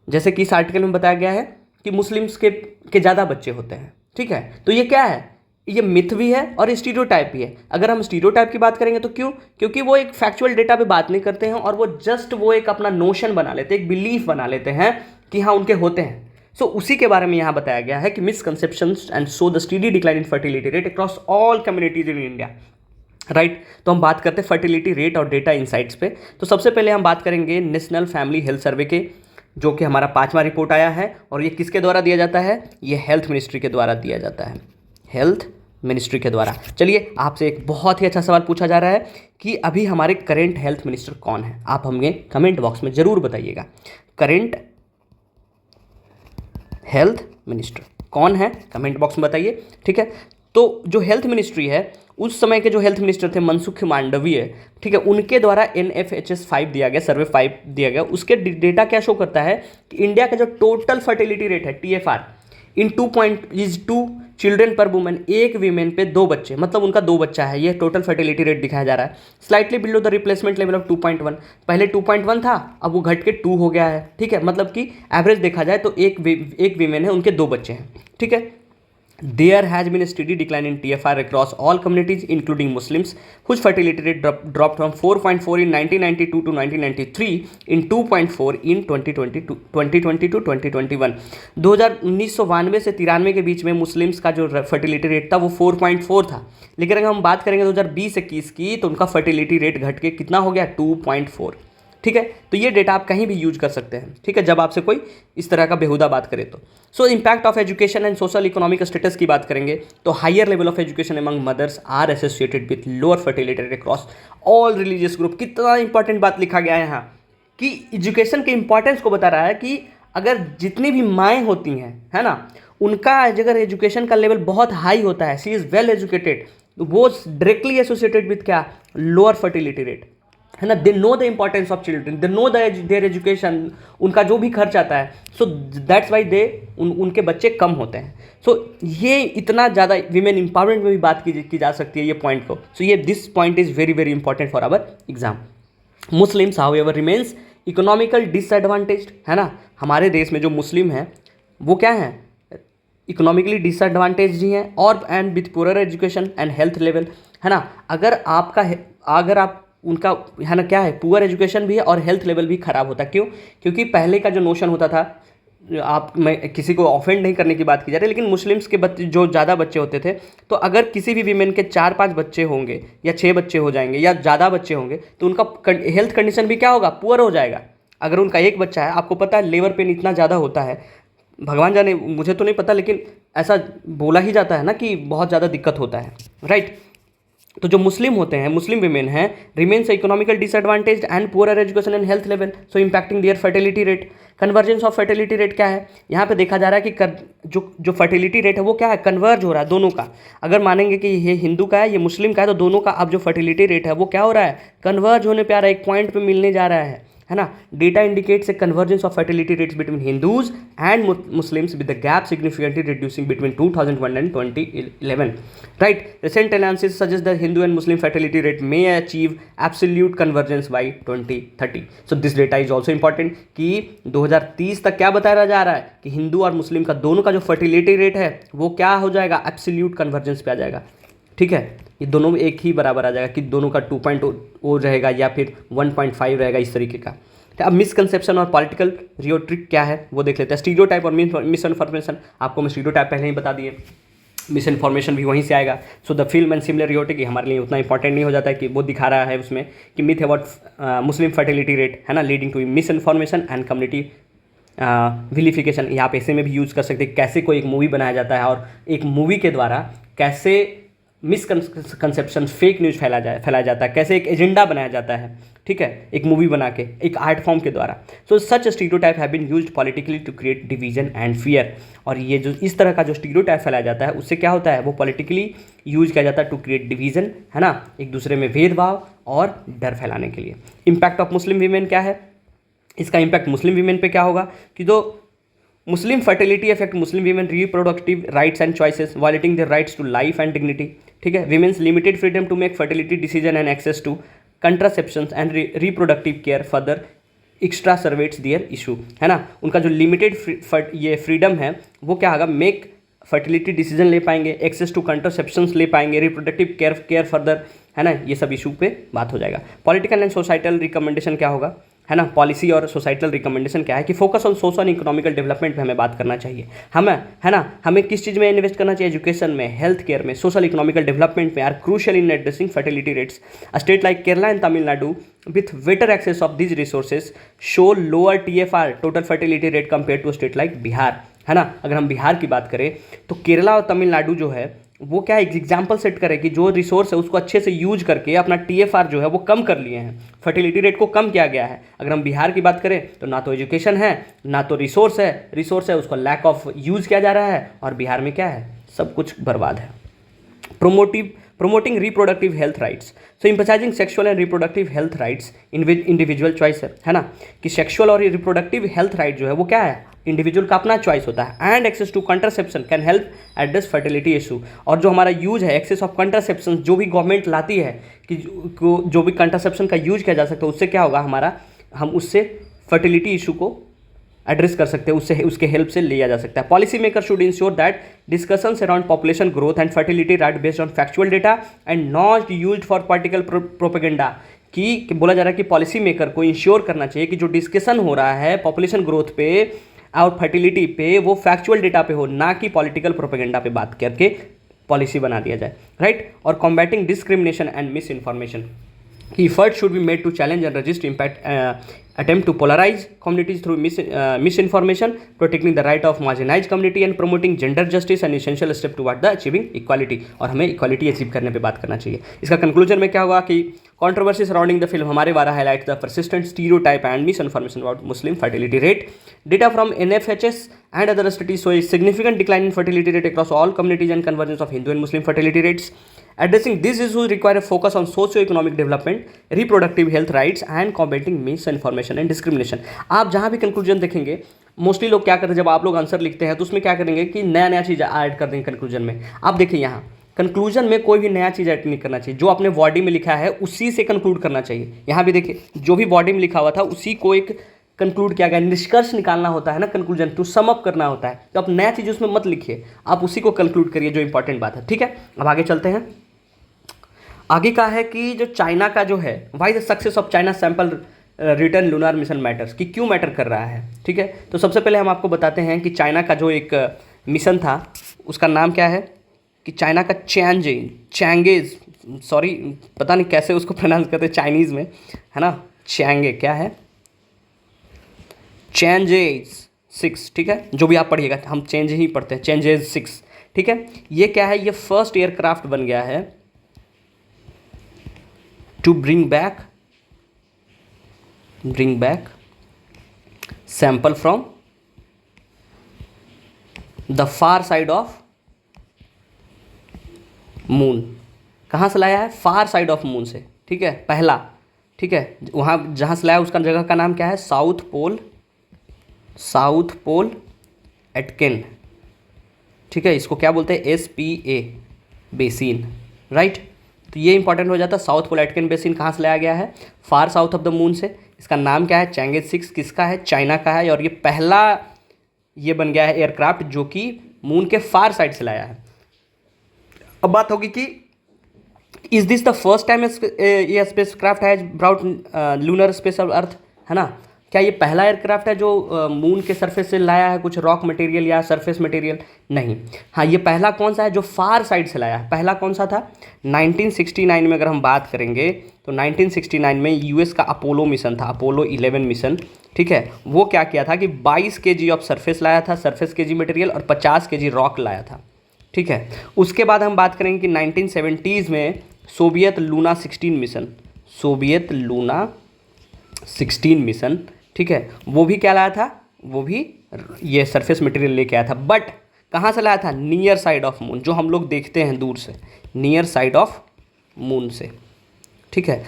जैसे कि इस आर्टिकल में बताया गया है कि मुस्लिम्स के ज़्यादा बच्चे होते हैं, ठीक है। तो ये क्या है? ये मिथ भी है और स्टीरियोटाइप भी है। अगर हम स्टीरियोटाइप की बात करेंगे तो क्योंकि वो एक फैक्चुअल डेटा पे बात नहीं करते हैं और वो जस्ट वो एक अपना नोशन बना लेते हैं, एक बिलीफ बना लेते हैं कि हाँ उनके होते हैं। सो उसी के बारे में यहाँ बताया गया है कि misconceptions and so the study decline in fertility rate across all communities in India, right. तो हम बात करते हैं फर्टिलिटी रेट और डेटा इनसाइट्स पे। तो सबसे पहले हम बात करेंगे नेशनल फैमिली हेल्थ सर्वे के, जो कि हमारा 5वां रिपोर्ट आया है, और ये किसके द्वारा दिया जाता है? ये हेल्थ मिनिस्ट्री के द्वारा दिया जाता है, हेल्थ मिनिस्ट्री के द्वारा। चलिए आपसे एक बहुत ही अच्छा सवाल पूछा जा रहा है कि अभी हमारे करेंट हेल्थ मिनिस्टर कौन है? आप हमें कमेंट बॉक्स में ज़रूर बताइएगा करेंट हेल्थ मिनिस्टर कौन है, कमेंट बॉक्स में बताइए, ठीक है। तो जो हेल्थ मिनिस्ट्री है, उस समय के जो हेल्थ मिनिस्टर थे मनसुख मांडवीय, ठीक है, उनके द्वारा NFHS 5 दिया गया, सर्वे 5 दिया गया। उसके डेटा क्या शो करता है कि इंडिया का जो टोटल फर्टिलिटी रेट है TFR इन 2 चिल्ड्रेन पर वुमेन, एक वीमेन पे 2 बच्चे, मतलब उनका 2 बच्चा है, ये टोटल फर्टिलिटी रेट दिखाया जा रहा है। Slightly below the replacement level of 2.1, पहले 2.1 था, अब वो घट के 2 हो गया है, ठीक है। मतलब कि एवरेज देखा जाए तो एक वीमेन है, उनके 2 बच्चे हैं, ठीक है। There has been a steady decline in TFR across all communities, including Muslims, whose fertility rate dropped from 4.4 in 1992 to 1993 in 2.4 in 2020 to 2021। 1992 से 93 के बीच में मुस्लिम्स का जो फर्टिलिटी रेट था वो 4.4 था, लेकिन अगर हम बात करेंगे 2020-21 की तो उनका फर्टिलिटी रेट घट के कितना हो गया? 2.4, ठीक है। तो ये डेटा आप कहीं भी यूज कर सकते हैं, ठीक है, जब आपसे कोई इस तरह का बेहुदा बात करे तो। So impact of education and social economic status की बात करेंगे तो higher level of education among mothers are associated with lower fertility rate across all religious group. कितना इंपॉर्टेंट बात लिखा गया है यहाँ कि एजुकेशन के इंपॉर्टेंस को बता रहा है कि अगर जितनी भी माएँ होती हैं, है ना, उनका अगर एजुकेशन का लेवल बहुत हाई होता है, सी इज़ वेल एजुकेटेड, वो डायरेक्टली एसोसिएटेड विथ क्या? लोअर फर्टिलिटी रेट, है ना। They know the importance of children, they know there education, उनका जो भी खर्च आता है, सो दैट्स वाई उनके बच्चे कम होते हैं। सो ये इतना ज़्यादा वीमेन एम्पावरमेंट में भी बात की जा सकती है ये पॉइंट को। सो ये this point is very very important for our exam. Muslims however remains economical disadvantaged, है ना। हमारे देश में जो मुस्लिम हैं वो क्या हैं? इकोनॉमिकली डिसएडवांटेज ही हैं और and with poor education and health level, है ना। अगर आप उनका, है ना, क्या है, पुअर एजुकेशन भी है और हेल्थ लेवल भी ख़राब होता है। क्यों? क्योंकि पहले का जो नोशन होता था, मैं किसी को ऑफेंड नहीं करने की बात की जा रही, लेकिन मुस्लिम्स के बच्चे जो ज़्यादा बच्चे होते थे, तो अगर किसी भी वीमेन के 4-5 बच्चे होंगे या 6 बच्चे हो जाएंगे या ज़्यादा बच्चे होंगे, तो उनका हेल्थ कंडीशन भी क्या होगा, पुअर हो जाएगा। अगर उनका एक बच्चा है, आपको पता है लेबर पेन इतना ज़्यादा होता है, भगवान जाने, मुझे तो नहीं पता, लेकिन ऐसा बोला ही जाता है ना कि बहुत ज़्यादा दिक्कत होता है, राइट। तो जो मुस्लिम होते हैं, मुस्लिम विमेन हैं, remains economical disadvantage and poor education and health level, so impacting their fertility rate. Convergence of fertility rate क्या है, यहाँ पे देखा जा रहा है कि जो फर्टिलिटी रेट है वो क्या है, कन्वर्ज हो रहा है दोनों का। अगर मानेंगे कि ये हिंदू का है, ये मुस्लिम का है, तो दोनों का अब जो फर्टिलिटी रेट है वो क्या हो रहा है, कन्वर्ज होने पे आ रहा है, एक पॉइंट पे मिलने जा रहा है ना। Data indicates a convergence of fertility rates between Hindus and Muslims with the gap significantly reducing between 2001 and 2011, right. Recent analysis suggest that Hindu and Muslim fertility rate may achieve absolute convergence by 2030। So this data is also important कि 2030 तक क्या बताया जा रहा है कि हिंदू और मुस्लिम का दोनों का जो फर्टिलिटी रेट है वो क्या हो जाएगा, एब्सोल्यूट कन्वर्जेंस पे आ जाएगा, ठीक है। ये दोनों में एक ही बराबर आ जाएगा कि दोनों का 2.0 रहेगा या फिर 1.5 रहेगा, इस तरीके का। तो अब मिसकंसेप्शन और पॉलिटिकल रियोट्रिक क्या है वो देख लेते हैं। स्टीरियोटाइप और मिस इन्फॉर्मेशन, आपको मैं स्टीरियोटाइप पहले ही बता दिए, मिस इन्फॉर्मेशन भी वहीं से आएगा। So the film and similar रियोटिक हमारे लिए उतना इंपॉर्टेंट नहीं हो जाता है कि वो दिखा रहा है उसमें कि myth about Muslim fertility rate, है ना, leading to misinformation and community vilification. यहाँ पे ऐसे में भी यूज़ कर सकते हैं, कैसे कोई एक मूवी बनाया जाता है और एक मूवी के द्वारा कैसे मिसकंसेप्शन, फेक न्यूज़ फैलाया जाता है, कैसे एक एजेंडा बनाया जाता है, ठीक है, एक मूवी बना के, एक आर्ट फॉर्म के द्वारा। So such stereotype have been used politically to create division and fear. और ये जो इस तरह का जो स्टीरियोटाइप फैलाया जाता है, उससे क्या होता है, वो पॉलिटिकली यूज किया जाता है टू क्रिएट डिवीजन, है ना, एक दूसरे में भेदभाव और डर फैलाने के लिए। इम्पैक्ट ऑफ मुस्लिम वीमेन क्या है, इसका इम्पैक्ट मुस्लिम वीमेन पे क्या होगा कि जो Muslim fertility affect Muslim women reproductive rights and choices, violating their rights to life and dignity, ठीक है। Women's limited freedom to make fertility decision and access to contraceptions and reproductive care further exacerbates their issue, है ना। उनका जो limited ये freedom है वो क्या होगा, मेक फर्टिलिटी डिसीजन ले पाएंगे, एक्सेस टू कंट्रासेप्शंस ले पाएंगे, रिप्रोडक्टिव केयर फर्दर, है ना, ये सब इशू पे बात हो जाएगा। पॉलिटिकल एंड सोसाइटल रिकमेंडेशन क्या होगा, है ना, पॉलिसी और सोसाइटल रिकमेंडेशन क्या है कि focus on social and economical development पे हमें बात करना चाहिए। हमें, है ना, हमें किस चीज़ में इन्वेस्ट करना चाहिए, एजुकेशन में, हेल्थ केयर में, सोशल इकोनॉमिकल डेवलपमेंट में, are crucial in addressing fertility rates. A state like Kerala and Tamil Nadu with better access of these resources show lower TFR total fertility rate compared to a state like Bihar, है ना। अगर हम बिहार की बात करें तो केरला और तमिलनाडु जो है वो क्या एक एग्जाम्पल सेट करे कि जो रिसोर्स है उसको अच्छे से यूज करके अपना TFR जो है वो कम कर लिए हैं, फर्टिलिटी रेट को कम किया गया है। अगर हम बिहार की बात करें तो ना तो एजुकेशन है, ना तो रिसोर्स है उसको लैक ऑफ यूज किया जा रहा है, और बिहार में क्या है, सब कुछ बर्बाद है। Promoting reproductive health rights, so emphasizing sexual and reproductive health rights individual choice है ना, कि सेक्सुअल और रिप्रोडक्टिव हेल्थ राइट जो है वो क्या है, इंडिविजुअल का अपना चॉइस होता है। And access to contraception can help address fertility issue, और जो हमारा यूज है एक्सेस ऑफ कंट्रासेप्शन जो भी गवर्नमेंट लाती है कि जो भी कंट्रासेप्शन का यूज किया जा सकता है, उससे क्या होगा हमारा, हम उससे फर्टिलिटी इशू को एड्रेस कर सकते हैं, उससे उसके हेल्प से लिया जा सकता है। Policy maker should ensure that discussions around population growth and fertility rate based on factual data and not used for political propaganda, कि बोला जा रहा है कि पॉलिसी मेकर को इंश्योर करना चाहिए कि जो डिस्कशन हो रहा है पॉपुलेशन ग्रोथ पे और फर्टिलिटी पे वो फैक्चुअल डेटा पे हो, ना कि पॉलिटिकल प्रोपेगेंडा पे बात करके पॉलिसी बना दिया जाए, राइट। और combating discrimination and miss information, effort should be made to challenge and resist attempt to polarize communities through misinformation, protecting the right of marginalized community and promoting gender justice and essential step toward the achieving equality। और हमें equality achieve करने पे बात करना चाहिए। इसका conclusion में क्या होगा कि controversy surrounding the film हमारे द्वारा highlights the persistent stereotype and misinformation about Muslim fertility rate. Data from NFHS and other studies show a significant decline in fertility rate across all communities and convergence of Hindu and Muslim fertility rates. Addressing these issues require a focus on socio-economic development, reproductive health rights and combating misinformation and discrimination। आप जहाँ भी conclusion देखेंगे mostly लोग क्या करते हैं, जब आप लोग आंसर लिखते हैं तो उसमें क्या करेंगे कि नया नया चीज़ ऐड कर देंगे कंक्लूजन में। आप देखिए यहाँ कंक्लूजन में कोई भी नया चीज़ ऐड नहीं करना चाहिए, जो आपने बॉडी में लिखा है उसी से कंक्लूड करना चाहिए। यहाँ भी देखिए जो भी बॉडी में लिखा हुआ था उसी को एक कंक्लूड किया गया, निष्कर्ष निकालना होता है ना, कंक्लूजन टू सम अप करना होता है। तो आप नया चीज़ उसमें मत लिखिए, आप उसी को कंक्लूड करिए जो इंपॉर्टेंट बात है, ठीक है। अब आगे चलते हैं। आगे का है कि जो चाइना का जो है, why the success of China sample return lunar mission matters, कि क्यों मैटर कर रहा है, ठीक है। तो सबसे पहले हम आपको बताते हैं कि चाइना का जो एक मिशन था उसका नाम क्या है, कि चाइना का चैंगेज, सॉरी पता नहीं कैसे उसको प्रोनाउंस करते हैं चाइनीज़ में, है ना, चैंगे क्या है, चैंजेज 6, ठीक है, जो भी आप पढ़िएगा, हम चेंज ही पढ़ते हैं, चैंजेज 6, ठीक है। ये क्या है, ये फर्स्ट एयरक्राफ्ट बन गया है to bring back sample from the far side of moon. कहाँ से लाया है, फार साइड ऑफ मून से, ठीक है, पहला, ठीक है, वहाँ जहाँ से लाया उसका जगह का नाम क्या है, साउथ पोल एटकिन, ठीक है, इसको क्या बोलते हैं, SPA बेसिन, राइट। तो ये इंपॉर्टेंट हो जाता है, साउथ पोल एटकिन बेसिन कहाँ से लाया गया है, फार साउथ ऑफ द मून से। इसका नाम क्या है, चैंगेज 6, किसका है, चाइना का है, और ये पहला ये बन गया है एयरक्राफ्ट जो कि मून के फार साइड से लाया है। अब बात होगी कि is this the first time ये spacecraft has brought lunar space of earth, है ना, क्या ये पहला एयरक्राफ्ट है जो मून के सरफेस से लाया है कुछ रॉक मटेरियल या सरफेस मटेरियल, नहीं। हाँ, ये पहला कौन सा है जो फार साइड से लाया है, पहला कौन सा था, 1969 में अगर हम बात करेंगे तो 1969 में US का अपोलो मिशन था, अपोलो 11 मिशन, ठीक है। वो क्या किया था कि 22 kg ऑफ सरफेस लाया था, सरफेस kg मटेरियल, और 50 kg रॉक लाया था, ठीक है। उसके बाद हम बात करेंगे कि 1970s में सोवियत लूना 16 मिशन, ठीक है, वो भी क्या लाया था, वो भी ये सरफेस मटेरियल लेके आया था, बट कहाँ से लाया था, नियर साइड ऑफ मून, जो हम लोग देखते हैं दूर से, नियर साइड ऑफ मून से, ठीक है।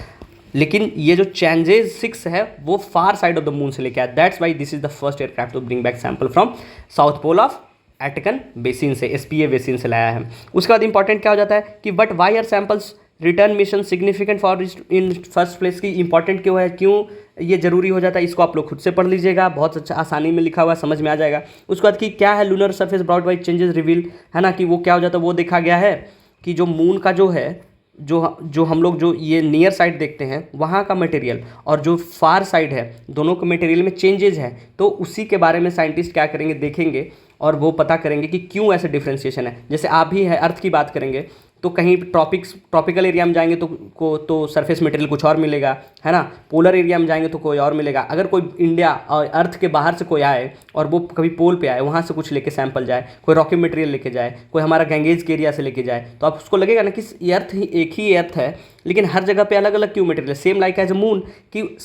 लेकिन ये जो चैंजेज 6 है वो far side of the moon से लेके आया, that's why this is the first aircraft to bring back sample from south pole of Aitken basin से, SPA बेसिन से लाया है। उसके बाद इंपॉर्टेंट क्या हो जाता है कि but why are samples return mission significant for in first place, की इंपॉर्टेंट क्यों है, क्यों ये जरूरी हो जाता है, इसको आप लोग खुद से पढ़ लीजिएगा, बहुत अच्छा आसानी में लिखा हुआ है, समझ में आ जाएगा। उसके बाद कि क्या है lunar surface brought by changes reveal, है ना, कि वो क्या हो जाता है, वो देखा गया है कि जो मून का जो है, जो हम लोग जो ये नियर साइड देखते हैं वहाँ का मटेरियल और जो फार साइड है, दोनों के मटेरियल में चेंजेज है। तो उसी के बारे में साइंटिस्ट क्या करेंगे, देखेंगे और वो पता करेंगे कि क्यों ऐसे डिफ्रेंशिएशन है। जैसे आप ही है अर्थ की बात करेंगे तो कहीं ट्रॉपिकल एरिया में जाएंगे तो सरफेस मटेरियल कुछ और मिलेगा, है ना, पोलर एरिया में जाएंगे तो कोई और मिलेगा। अगर कोई इंडिया और अर्थ के बाहर से कोई आए और वो कभी पोल पे आए, वहाँ से कुछ लेके सैंपल जाए, कोई रॉकी मटेरियल लेके जाए, कोई हमारा गैंगेज के एरिया से लेके जाए, तो आप उसको लगेगा ना कि अर्थ ही एक ही अर्थ है, लेकिन हर जगह पे अलग अलग क्यों material, same like as a moon, कि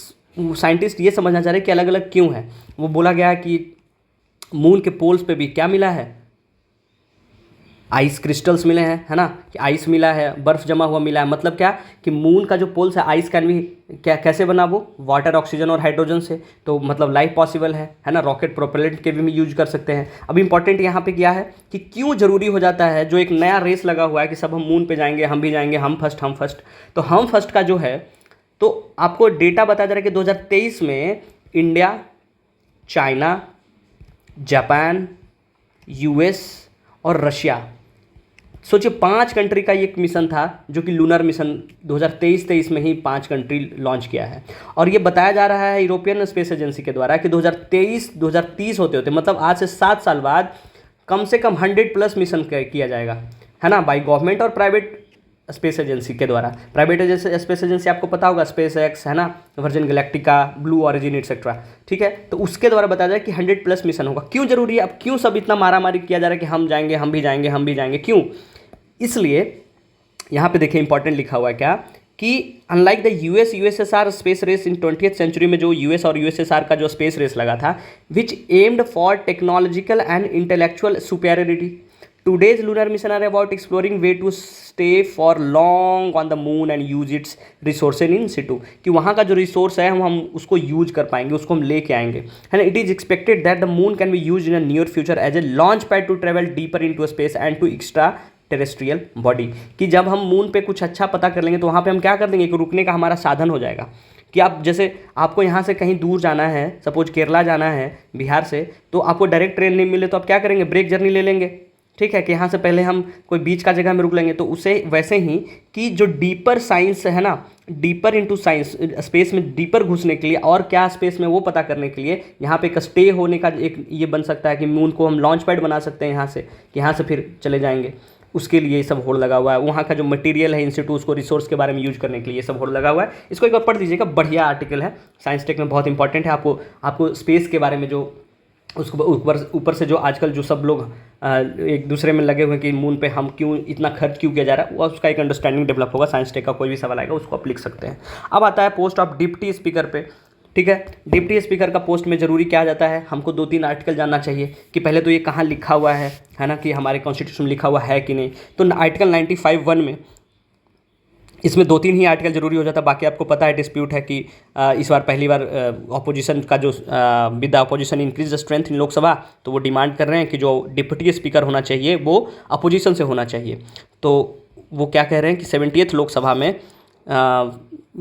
साइंटिस्ट ये समझना चाह रहे हैं कि अलग अलग क्यों है। वो बोला गया कि मून के पोल्स पे भी क्या मिला है, आइस क्रिस्टल्स मिले हैं, है ना, कि आइस मिला है, बर्फ जमा हुआ मिला है। मतलब क्या कि मून का जो पोल्स है, आइस कैन भी क्या कैसे बना, वो वाटर, ऑक्सीजन और हाइड्रोजन से, तो मतलब लाइफ पॉसिबल है ना, रॉकेट प्रोपेलेंट के भी यूज कर सकते हैं। अब इंपॉर्टेंट यहाँ पे क्या है कि क्यों जरूरी हो जाता है, जो एक नया रेस लगा हुआ है कि सब हम मून पे जाएंगे, हम भी जाएंगे, हम फर्स्ट। तो हम फर्स्ट का जो है, तो आपको डेटा बताया जा रहा है कि 2023 में इंडिया, चाइना, जापान, US और रशिया, सोचिए 5 कंट्री का ये मिशन था जो कि लूनर मिशन 2023 में ही 5 कंट्री लॉन्च किया है। और ये बताया जा रहा है यूरोपियन स्पेस एजेंसी के द्वारा कि 2030 होते मतलब आज से 7 साल बाद कम से कम 100+ मिशन किया जाएगा, है ना, बाई गवर्नमेंट और प्राइवेट स्पेस एजेंसी के द्वारा। प्राइवेट स्पेस एजेंसी आपको पता होगा, स्पेस एक्स, है ना, virgin Galactica, blue origin etcetera, ठीक है। तो उसके द्वारा बताया जाए कि 100+ मिशन होगा। क्यों जरूरी है, अब क्यों सब इतना मारामारी किया जा रहा है कि हम जाएंगे, हम भी जाएंगे, हम भी जाएंगे, क्यों? इसलिए यहाँ पे देखिए इंपॉर्टेंट लिखा हुआ है क्या कि unlike the USSR space race in 20th century में जो US और USSR का जो स्पेस रेस लगा था, which aimed for technological and intellectual superiority, today's lunar mission are about exploring way to stay for long on the moon and use its resources in situ, कि वहाँ का जो resource है हम उसको यूज कर पाएंगे, उसको हम लेके आएंगे, है ना। It is expected that the moon can be use in a near future as a launch pad to travel deeper into space and to extra terrestrial body, कि जब हम मून पे कुछ अच्छा पता कर लेंगे तो वहाँ पे हम क्या कर देंगे कि रुकने का हमारा साधन हो जाएगा, कि आप जैसे आपको यहाँ से कहीं दूर जाना है, सपोज केरला जाना है बिहार से, तो आपको डायरेक्ट ट्रेन नहीं मिले तो आप क्या करेंगे, ब्रेक जर्नी ले लेंगे, ठीक है, कि यहाँ से पहले हम कोई बीच का जगह में रुक लेंगे। तो उसे वैसे ही कि जो डीपर साइंस है ना, डीपर इनटू साइंस, स्पेस में डीपर घुसने के लिए और क्या स्पेस में वो पता करने के लिए यहाँ पे एक स्टे होने का एक ये बन सकता है कि मून को हम लॉन्च पैड बना सकते हैं यहाँ से, कि यहाँ से फिर चले जाएंगे। उसके लिए ये सब होड़ लगा हुआ है। वहाँ का जो मटेरियल है इंस्टीट्यूट उसको रिसोर्स के बारे में यूज करने के लिए ये सब होड़ लगा हुआ है। इसको एक बार पढ़ दीजिएगा, बढ़िया आर्टिकल है, साइंस टेक में बहुत इंपॉर्टेंट है। आपको स्पेस के बारे में जो उसको ऊपर से जो आजकल जो सब लोग एक दूसरे में लगे हुए हैं कि मून पे हम क्यों इतना खर्च क्यों किया जा रहा है, वो उसका एक अंडरस्टैंडिंग डेवलप होगा। साइंस टेक का कोई भी सवाल आएगा उसको आप लिख सकते हैं। अब आता है पोस्ट ऑफ डिप्टी स्पीकर पे, ठीक है। डिप्टी स्पीकर का पोस्ट में ज़रूरी क्या जाता है, हमको 2-3 आर्टिकल जानना चाहिए कि पहले तो ये कहाँ लिखा हुआ है ना, कि हमारे कॉन्स्टिट्यूशन में लिखा हुआ है कि नहीं। तो आर्टिकल 95(1) में इसमें 2-3 ही आर्टिकल जरूरी हो जाता है। बाकी आपको पता है डिस्प्यूट है कि इस बार पहली बार ऑपोजिशन का जो with the opposition increase the strength in Lok Sabha, तो वो डिमांड कर रहे हैं कि जो डिप्टी स्पीकर होना चाहिए वो अपोजिशन से होना चाहिए। तो वो क्या कह रहे हैं कि 70th लोकसभा में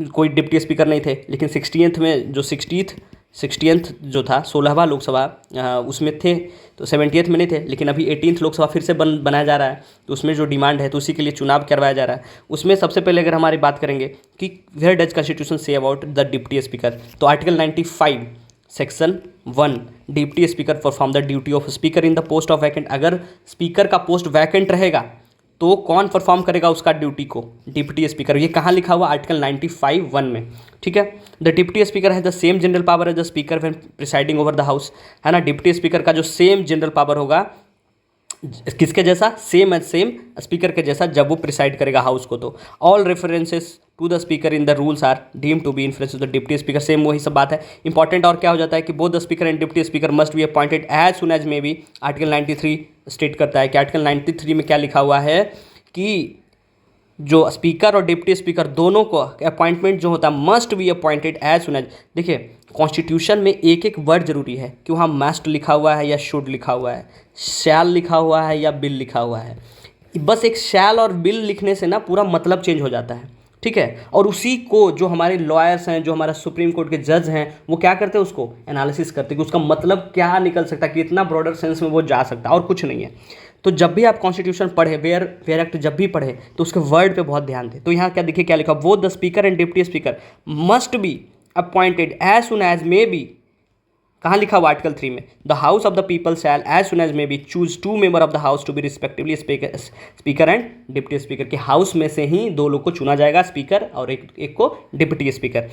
कोई डिप्टी स्पीकर नहीं थे, लेकिन 60th में जो 60th जो था 16वां लोकसभा उसमें थे, तो 70th में नहीं थे, लेकिन अभी 18th लोकसभा फिर से बनाया जा रहा है। तो उसमें जो डिमांड है तो उसी के लिए चुनाव करवाया जा रहा है। उसमें सबसे पहले अगर हमारी बात करेंगे कि where does constitution say about the deputy speaker, तो article 95 section 1, deputy speaker perform the duty of speaker in the post of vacant. अगर स्पीकर का पोस्ट वैकेंट रहेगा तो कौन परफॉर्म करेगा उसका ड्यूटी को, डिप्टी स्पीकर। ये कहाँ लिखा हुआ, आर्टिकल 95(1) में, ठीक है। द डिप्टी स्पीकर है the same general power as the speaker when presiding over the house, है ना। डिप्टी स्पीकर का जो सेम जनरल पावर होगा, किसके जैसा, सेम स्पीकर के जैसा जब वो प्रिसाइड करेगा हाउस को। तो all references to the speaker in the rules are deem to be influence the deputy speaker, same वही सब बात है। इंपॉर्टेंट और क्या हो जाता है कि both the speaker and deputy speaker must be appointed as soon as may be. Article 93 state करता है कि आर्टिकल 93 में क्या लिखा हुआ है कि जो स्पीकर और डिप्टी स्पीकर दोनों को अपॉइंटमेंट जो होता है must be appointed as soon as. देखिए कॉन्स्टिट्यूशन में एक एक वर्ड जरूरी है कि वहाँ मस्ट लिखा हुआ है या शुड लिखा हुआ है, शैल लिखा हुआ है या बिल लिखा हुआ है। बस एक शैल और बिल लिखने से ना पूरा मतलब चेंज हो जाता है, ठीक है। और उसी को जो हमारे लॉयर्स हैं, जो हमारा सुप्रीम कोर्ट के जज हैं, वो क्या करते हैं, उसको एनालिसिस करते हैं कि उसका मतलब क्या निकल सकता है, कि इतना ब्रॉडर सेंस में वो जा सकता है और कुछ नहीं है। तो जब भी आप कॉन्स्टिट्यूशन पढ़े, वेयर एक्ट जब भी पढ़े, तो उसके वर्ड पे बहुत ध्यान दें। तो यहाँ क्या देखिए क्या लिखा, वो the speaker and deputy speaker must be appointed as soon as may be. कहाँ लिखा हुआ, आर्टिकल 3 में, the house of the people shall as soon as may be choose 2 member of the house to be respectively speaker and deputy speaker, के house में से ही 2 लोग को चुना जाएगा, स्पीकर और एक को डिप्टी स्पीकर।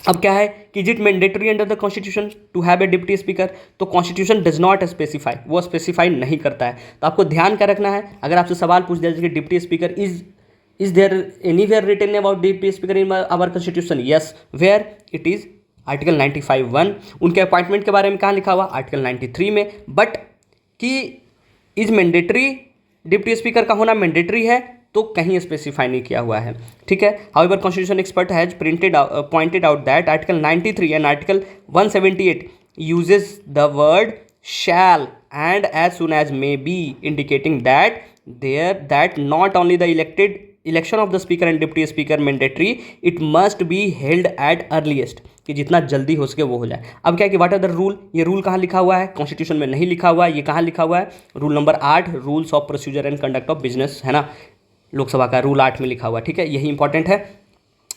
अब क्या है कि is it mandatory under the constitution to have a deputy speaker, तो कॉन्स्टिट्यूशन डज नॉट स्पेसिफाई, वो स्पेसिफाई नहीं करता है। तो आपको ध्यान क्या रखना है, अगर आपसे सवाल पूछ दिया जाए कि deputy speaker is there anywhere written about deputy speaker in our constitution, yes, where it is article 95(1). उनके अपॉइंटमेंट के बारे में कहाँ लिखा हुआ, आर्टिकल 93 में। बट कि इज मैंडेटरी, डिप्टी स्पीकर का होना मैंडेटरी है तो कहीं स्पेसिफाई नहीं किया हुआ है, ठीक है। However constitution expert has pointed out that article 93 and article 178 uses the word shall and as soon as may be, indicating that not only the election of the speaker and deputy speaker mandatory, it must be held at earliest, कि जितना जल्दी हो सके वो हो जाए। अब क्या है कि व्हाट आर द रूल, ये रूल कहाँ लिखा हुआ है, कॉन्स्टिट्यूशन में नहीं लिखा हुआ है, ये कहाँ लिखा हुआ है, rule number 8, rules of procedure and conduct of business, है ना, लोकसभा का रूल 8 में लिखा हुआ है, ठीक है। यही इंपॉर्टेंट है।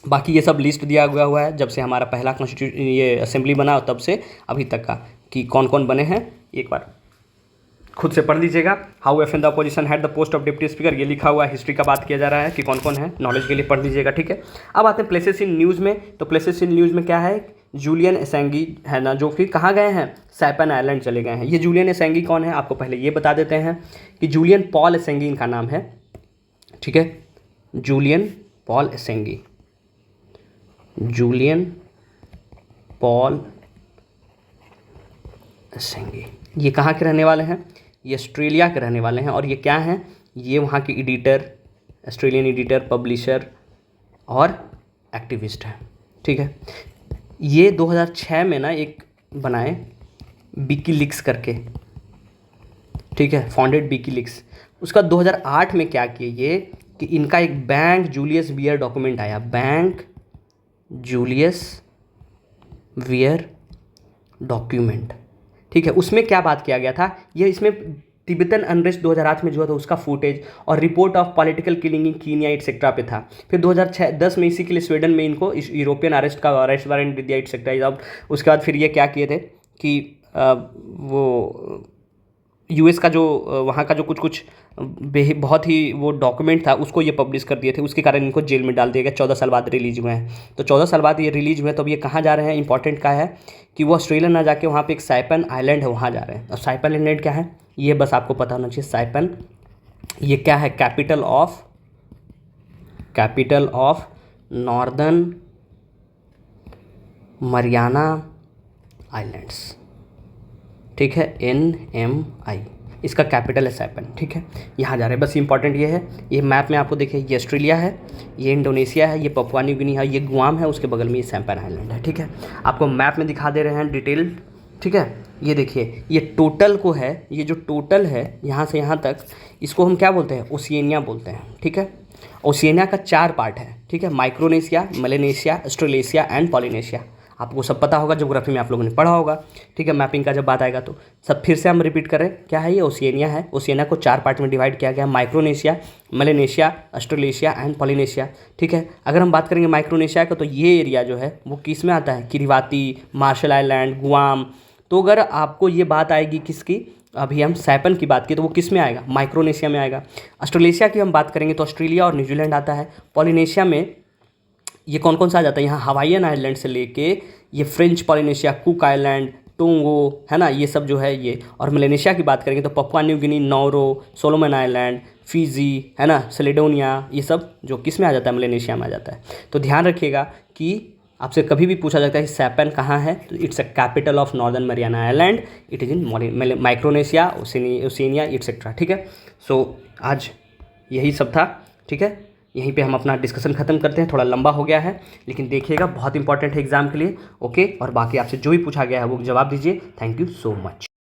बाकी ये सब लिस्ट दिया गया हुआ है जब से हमारा पहला कॉन्स्टिट्यूशन ये असेंबली बना तब से अभी तक का, कि कौन कौन बने हैं, एक बार खुद से पढ़ लीजिएगा। How often the opposition had the post of deputy speaker, ये लिखा हुआ है, हिस्ट्री का बात किया जा रहा है कि कौन कौन है, नॉलेज के लिए पढ़ लीजिएगा, ठीक है। अब आते हैं प्लेसेस इन न्यूज़ में। तो प्लेसेस इन न्यूज़ में क्या है, जूलियन एसेंगी है ना, जो कि कहाँ गए हैं, सैपन आइलैंड चले गए हैं। ये जूलियन एसेंगी कौन है, आपको पहले ये बता देते हैं कि जूलियन पॉल एसेंगी इनका नाम है, ठीक है। जूलियन पॉल एसेंगी, जूलियन पॉल एसेंगी, ये कहाँ के रहने वाले हैं, ये ऑस्ट्रेलिया के रहने वाले हैं। और ये क्या हैं, ये वहाँ के एडिटर, ऑस्ट्रेलियन एडिटर, पब्लिशर और एक्टिविस्ट हैं, ठीक है। ये 2006 में ना एक बनाए विकीलीक्स करके, ठीक है, फाउंडेड विकीलीक्स। उसका 2008 में क्या किए ये कि इनका एक बैंक जूलियस बियर डॉक्यूमेंट आया, बैंक जूलियस वियर डॉक्यूमेंट, ठीक है। उसमें क्या बात किया गया था, ये इसमें तिब्बतन अनरेस्ट 2008 में जो था उसका फुटेज और report of political killing in Kenya etcetera पे था। फिर 2010 में इसी के लिए स्वीडन में इनको इस यूरोपियन अरेस्ट वारंट दिया एटसेट्रा। अब उसके बाद फिर ये क्या किए थे कि वो यूएस का जो वहाँ का जो कुछ बहुत ही वो डॉक्यूमेंट था उसको ये पब्लिश कर दिए थे, उसके कारण इनको जेल में डाल दिया गया। 14 साल बाद रिलीज हुए हैं। तो 14 साल बाद ये रिलीज हुए, तो अब ये कहाँ जा रहे हैं, इंपॉर्टेंट क्या है कि वो ऑस्ट्रेलिया ना जाके वहाँ पे एक साइपन आइलैंड है वहाँ जा रहे हैं। और साइपन आइलैंड क्या है ये बस आपको पता होना चाहिए। साइपन ये क्या है, capital of northern Mariana islands, ठीक है, NMI इसका कैपिटल है साइपन, ठीक है। यहाँ जा रहे हैं, बस इंपॉर्टेंट ये है। ये मैप में आपको देखिए, ये ऑस्ट्रेलिया है, ये इंडोनेशिया है, ये पपुआ न्यू गिनी है, ये गुआम है, उसके बगल में ये सैम्पन आइलैंड है, ठीक है। आपको मैप में दिखा दे रहे हैं डिटेल, ठीक है। ये देखिए, ये टोटल को है, ये जो टोटल है यहाँ से यहाँ तक, इसको हम क्या बोलते हैं, ओशिनिया बोलते हैं, ठीक है। ओशिनिया का 4 पार्ट है, ठीक है, Micronesia, Melanesia, Australasia and Polynesia. आपको सब पता होगा, ज्योग्राफी में आप लोगों ने पढ़ा होगा, ठीक है। मैपिंग का जब बात आएगा तो सब फिर से हम रिपीट करें, क्या है ये, ओशिनिया है। ओशिनिया को 4 पार्ट में डिवाइड किया गया, Micronesia, Melanesia, Australasia and Polynesia, ठीक है। अगर हम बात करेंगे माइक्रोनेशिया का, तो ये एरिया जो है वो किस में आता है, किरिबाती, मार्शल आइलैंड, गुआम। तो अगर आपको ये बात आएगी किसकी, अभी हम साइपन की बात की, तो वो किस में आएगा, माइक्रोनेशिया में आएगा। ऑस्ट्रेलेशिया की हम बात करेंगे तो ऑस्ट्रेलिया और न्यूजीलैंड आता है। पॉलिनेशिया में ये कौन कौन सा आ जाता है, यहाँ हवाईयन आइलैंड से लेके ये फ्रेंच पॉलिनेशिया, कुक आइलैंड, टोंगो, है ना, ये सब जो है ये। और मेलेनेशिया की बात करेंगे तो Papua New Guinea, Nauru, Solomon Island, Fiji, है ना, सेलेडोनिया, ये सब जो किस में आ जाता है, मेलेनेशिया में आ जाता है। तो ध्यान रखिएगा कि आपसे कभी भी पूछा जाता है कि सैपन कहाँ है, तो it's a capital of northern Mariana island, it is in Micronesia, Oceania etcetera, ठीक है। सो आज यही सब था, ठीक है। यहीं पे हम अपना डिस्कशन खत्म करते हैं, थोड़ा लंबा हो गया है, लेकिन देखिएगा बहुत इंपॉर्टेंट है एग्जाम के लिए, ओके। और बाकी आपसे जो भी पूछा गया है वो जवाब दीजिए। Thank you so much.